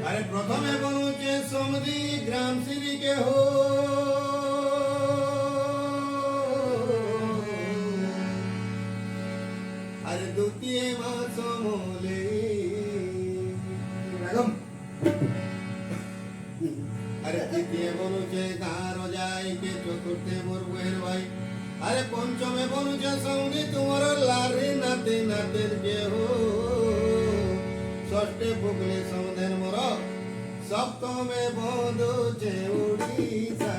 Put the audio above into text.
আরে প্রথমে বনুছে সমধি গ্রাম শ্রীকে হো আরে দ্বিতীয় মাস মলে আরে তৃতীয় বনুছে তার যাইকে চতুর্থে মোর বহের ভাই আরে পঞ্চমে বনুছে সঙ্গী তোমার লারে নাতে নাতের কে হো ষষ্ঠে পুকলে সমধের মোর সপ্তমে বন্ধুছে উড়িষ্যা